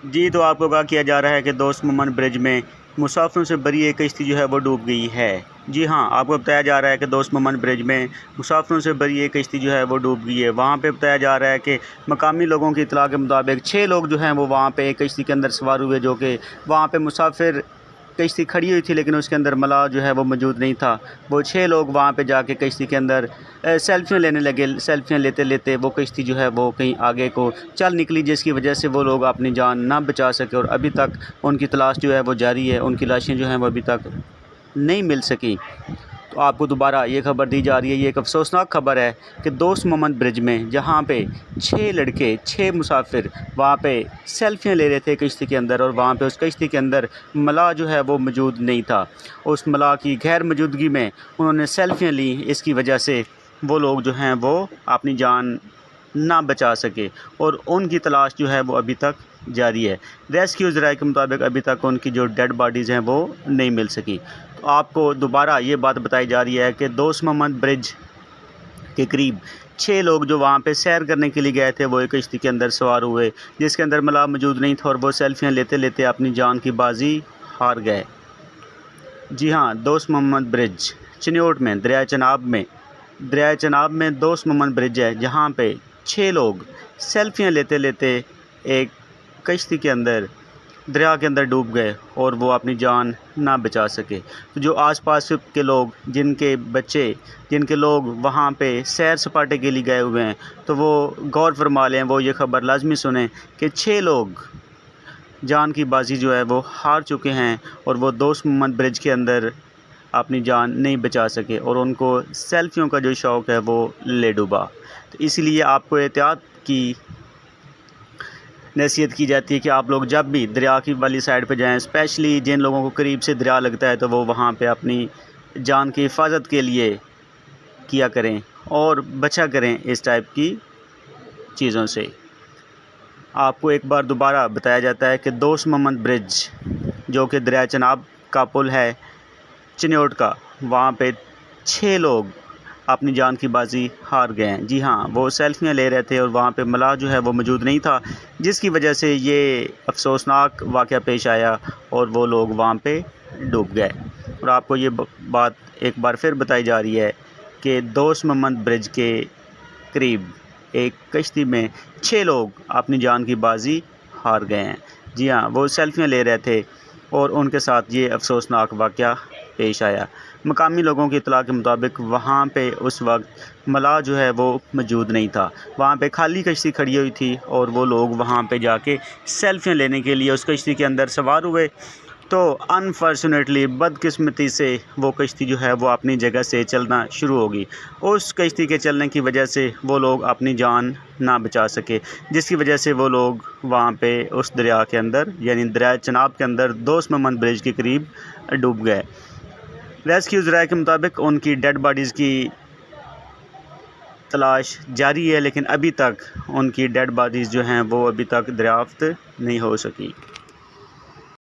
जी, तो आपको आगाह किया जा रहा है कि दोस्त मोमन ब्रिज में मुसाफिरों से भरी एक कश्ती जो है वो डूब गई है। जी हाँ, आपको बताया जा रहा है कि दोस्त मोमन ब्रिज में मुसाफिरों से भरी एक कश्ती जो है वो डूब गई है। वहाँ पे बताया जा रहा है कि मकामी लोगों की इत्तला के मुताबिक 6 लोग जो हैं वो वहाँ पे एक कश्ती के अंदर सवार हुए, जो कि वहाँ पे मुसाफिर कश्ती खड़ी हुई थी लेकिन उसके अंदर मलाह जो है वो मौजूद नहीं था। वो 6 लोग वहाँ पे जाके कश्ती के अंदर सेल्फियाँ लेने लगे। सेल्फियाँ लेते लेते वो कश्ती जो है वो कहीं आगे को चल निकली, जिसकी वजह से वो लोग अपनी जान ना बचा सके और अभी तक उनकी तलाश जो है वो जारी है। उनकी लाशें जो हैं वो अभी तक नहीं मिल सकी। तो आपको दोबारा ये खबर दी जा रही है, ये एक अफसोसनाक खबर है कि दोस्त मोमन ब्रिज में जहाँ पे 6 लड़के 6 मुसाफिर वहाँ पे सेल्फियाँ ले रहे थे कश्ती के अंदर, और वहाँ पे उस कश्ती के अंदर मलाह जो है वो मौजूद नहीं था। उस मलाह की गैर मौजूदगी में उन्होंने सेल्फियाँ ली, इसकी वजह से वो लोग जो हैं वो अपनी जान ना बचा सके और उनकी तलाश जो है वो अभी तक जारी है। रेस्क्यू ज़राए के मुताबिक अभी तक उनकी जो डेड बॉडीज़ हैं वो नहीं मिल सकी। तो आपको दोबारा ये बात बताई जा रही है कि दोस्त मोहम्मद ब्रिज के करीब 6 लोग जो वहाँ पे सैर करने के लिए गए थे वो एक कश्ती के अंदर सवार हुए, जिसके अंदर मलाह मौजूद नहीं था, और वो सेल्फियाँ लेते लेते अपनी जान की बाजी हार गए। जी हाँ, दोस्त मोहम्मद ब्रिज चिन्योट में दरिया चनाब में दोस्त मोहम्मद ब्रिज है, जहाँ पे 6 लोग सेल्फियाँ लेते लेते एक कश्ती के अंदर दरिया के अंदर डूब गए और वो अपनी जान ना बचा सके। तो जो आसपास के लोग, जिनके लोग वहाँ पे सैर सपाटे के लिए गए हुए हैं, तो वो गौर फरमा लें, वो ये ख़बर लाजमी सुने कि 6 लोग जान की बाजी जो है वो हार चुके हैं और वो दोस्त मोहम्मद ब्रिज के अंदर अपनी जान नहीं बचा सके और उनको सेल्फियों का जो शौक़ है वो ले डूबा। तो इसलिए आपको एहतियात की नसीहत की जाती है कि आप लोग जब भी दरिया की वाली साइड पे जाएं, स्पेशली जिन लोगों को करीब से दरिया लगता है, तो वो वहाँ पे अपनी जान की हिफाजत के लिए किया करें और बचा करें इस टाइप की चीज़ों से। आपको एक बार दोबारा बताया जाता है कि दोस्त मोहम्मद ब्रिज, जो कि दरिया चनाब का पुल है चिन्योट का, वहाँ पे 6 लोग अपनी जान की बाजी हार गए हैं। जी हाँ, वो सेल्फियाँ ले रहे थे और वहाँ पे मलाह जो है वो मौजूद नहीं था, जिसकी वजह से ये अफसोसनाक वाक़या पेश आया और वो लोग वहाँ पे डूब गए। और आपको ये बात एक बार फिर बताई जा रही है कि दोस्त मोहम्मद ब्रिज के करीब एक कश्ती में 6 लोग अपनी जान की बाजी हार गए हैं। जी हाँ, वो सेल्फियाँ ले रहे थे और उनके साथ ये अफसोसनाक वाक़या पेश आया। मकामी लोगों की इत्तला के मुताबिक वहाँ पे उस वक्त मलाह जो है वो मौजूद नहीं था, वहाँ पे खाली कश्ती खड़ी हुई थी और वो लोग वहाँ पे जाके सेल्फियाँ लेने के लिए उस कश्ती के अंदर सवार हुए। तो अनफॉर्चुनेटली, बदकिस्मती से, वो कश्ती जो है वो अपनी जगह से चलना शुरू होगी। उस कश्ती के चलने की वजह से वो लोग अपनी जान ना बचा सके, जिसकी वजह से वो लोग वहाँ पे उस दरिया के अंदर, यानी दरिया चनाब के अंदर दोस्त मोहम्मद ब्रिज के करीब डूब गए। रेस्क्यू ज़राए के मुताबिक उनकी डेड बॉडीज़ की तलाश जारी है, लेकिन अभी तक उनकी डेड बॉडीज़ जो हैं वो अभी तक दरियाफ्त नहीं हो सकी।